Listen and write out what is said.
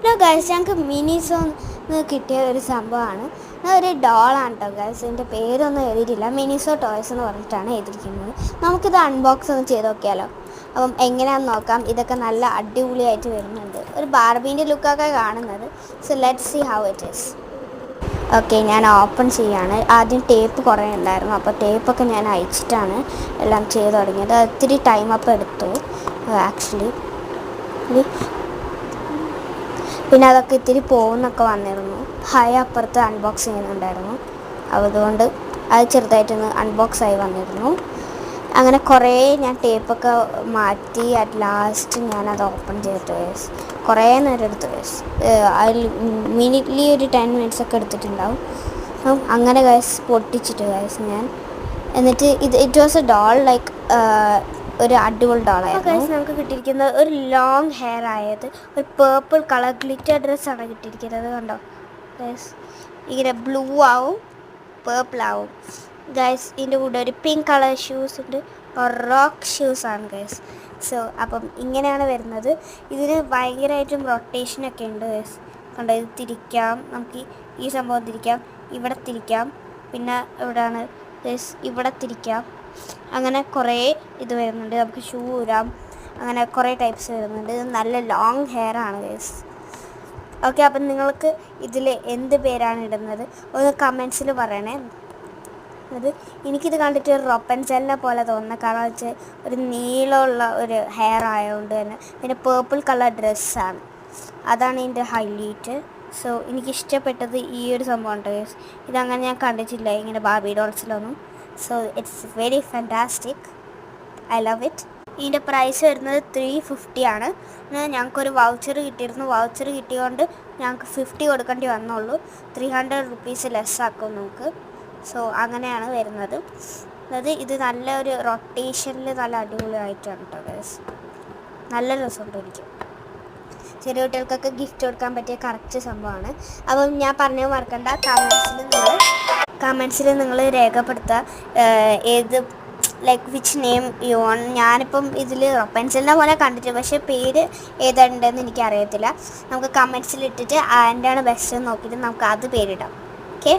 Hello guys, ഞങ്ങൾക്ക് മിനിസോന്ന് കിട്ടിയ ഒരു സംഭവമാണ്. ഒരു ഡോളാണ് കേട്ടോ ഗൈസ്. ഇതിൻ്റെ പേരൊന്നും എഴുതിയിട്ടില്ല. മിനിസോ ടോയ്സ് എന്ന് പറഞ്ഞിട്ടാണ് എഴുതിയിരിക്കുന്നത്. നമുക്കിത് അൺബോക്സ് ഒന്ന് ചെയ്ത് നോക്കിയാലോ. അപ്പം എങ്ങനെയാണെന്ന് നോക്കാം. ഇതൊക്കെ നല്ല അടിപൊളിയായിട്ട് വരുന്നുണ്ട്. ഒരു ബാർബീൻ്റെ ലുക്കൊക്കെ കാണുന്നത്. So let's see how it is. Okay, ഞാൻ ഓപ്പൺ ചെയ്യാണ്. ആദ്യം ടേപ്പ് കുറേ ഉണ്ടായിരുന്നു, അപ്പോൾ ടേപ്പൊക്കെ ഞാൻ അയച്ചിട്ടാണ് എല്ലാം ചെയ്ത് തുടങ്ങിയത്. ഒത്തിരി ടൈം അപ്പം എടുത്തു ആക്ച്വലി. പിന്നെ അതൊക്കെ ഇത്തിരി പോകുന്നൊക്കെ വന്നിരുന്നു. അപ്പുറത്ത് അൺബോക്സ് ചെയ്യുന്നുണ്ടായിരുന്നു, അതുകൊണ്ട് അത് ചെറുതായിട്ടൊന്ന് അൺബോക്സ് ആയി വന്നിരുന്നു. അങ്ങനെ കുറേ ഞാൻ ടേപ്പൊക്കെ മാറ്റി അറ്റ് ലാസ്റ്റ് ഞാനത് ഓപ്പൺ ചെയ്തിട്ട് വയസ്സ് കുറേ നേരം എടുത്ത് വയസ്സ് അതിൽ മിനിറ്റ്ലി ഒരു 10 minutes ഒക്കെ എടുത്തിട്ടുണ്ടാവും. അങ്ങനെ ഗൈസ് പൊട്ടിച്ചിട്ട് ഗൈസ് ഞാൻ എന്നിട്ട് it was a doll like ഒരു അടിപൊളി ഡോളായിരുന്നു. ഗൈസ് നമുക്ക് കിട്ടിയിരിക്കുന്നത് ഒരു ലോങ് ഹെയർ ആയത് ഒരു പേർപ്പിൾ കളർ ഗ്ലിറ്റർ ഡ്രസ്സാണ് കിട്ടിയിരിക്കുന്നത്. കണ്ടോ ഗൈസ്, ഇങ്ങനെ ബ്ലൂ ആവും പേർപ്പിൾ ആവും ഗൈസ്. ഇതിൻ്റെ കൂടെ ഒരു പിങ്ക് കളർ ഷൂസ് ഉണ്ട്, റോക്ക് ഷൂസാണ് ഗൈസ്. സോ അപ്പം ഇങ്ങനെയാണ് വരുന്നത്. ഇതിന് ഭയങ്കരമായിട്ടും റൊട്ടേഷനൊക്കെ ഉണ്ട് ഗൈസ്. കണ്ടോ, ഇത് തിരിക്കാം, നമുക്ക് ഈ സംഭവം തിരിക്കാം, ഇവിടെ തിരിക്കാം, പിന്നെ എവിടെയാണ് ഗൈസ് ഇവിടെ തിരിക്കാം. അങ്ങനെ കുറേ ഇത് വരുന്നുണ്ട്. നമുക്ക് ഷൂ ഊരാം, അങ്ങനെ കുറേ ടൈപ്സ് വരുന്നുണ്ട്. ഇത് നല്ല ലോങ് ഹെയർ ആണ് ഗൈസ്. ഓക്കെ, അപ്പം നിങ്ങൾക്ക് ഇതിൽ എന്ത് പേരാണ് ഇടുന്നത് ഒന്ന് കമൻസിൽ പറയണേ. അത് എനിക്കിത് കണ്ടിട്ട് ഒരു റൊപ്പൻസെല്ലിനെ പോലെ തോന്നുന്ന, കാരണം വെച്ചാൽ ഒരു നീളമുള്ള ഒരു ഹെയർ ആയതുകൊണ്ട് തന്നെ. പിന്നെ പേർപ്പിൾ കളർ ഡ്രസ്സാണ്, അതാണ് ഇതിൻ്റെ ഹൈലൈറ്റ്. സോ എനിക്കിഷ്ടപ്പെട്ടത് ഈ ഒരു സംഭവം ഉണ്ട് ഗൈസ്. ഇതങ്ങനെ ഞാൻ കണ്ടിട്ടില്ല ഇങ്ങനെ ബാർബി ഡോൾസിലൊന്നും. So it's very fantastic, I love it. ഇതിൻ്റെ പ്രൈസ് വരുന്നത് 350 ആണ്. ഞങ്ങൾക്കൊരു വൗച്ചർ കിട്ടിയിരുന്നു. വൗച്ചർ കിട്ടിയതുകൊണ്ട് ഞങ്ങൾക്ക് 50 കൊടുക്കേണ്ടി വന്നുള്ളൂ. 300 rupees ലെസ് ആക്കും നമുക്ക്. സോ അങ്ങനെയാണ് വരുന്നത്. അതായത് ഇത് നല്ല ഒരു റൊട്ടേഷനിൽ നല്ല അടിപൊളിയായിട്ടാണ് കേട്ടോ ഗൈസ്. നല്ല രസമുണ്ട് എനിക്ക്. ചെറിയ കുട്ടികൾക്കൊക്കെ ഗിഫ്റ്റ് കൊടുക്കാൻ പറ്റിയ കറക്റ്റ് സംഭവമാണ്. അപ്പം ഞാൻ പറഞ്ഞത് മറക്കണ്ട, കമൻസിൽ നിങ്ങൾ രേഖപ്പെടുത്തുക ഏത് like which name you want. ഞാനിപ്പം ഇതിൽ പെൻസിലിനെ പോലെ കണ്ടിട്ട്, പക്ഷേ പേര് ഏതാണ്ടെന്ന് എനിക്കറിയത്തില്ല. നമുക്ക് കമൻസിൽ ഇട്ടിട്ട് ആരാണ് ബെസ്റ്റ് എന്ന് നോക്കിയിട്ട് നമുക്ക് അത് പേരിടാം. ഓക്കെ.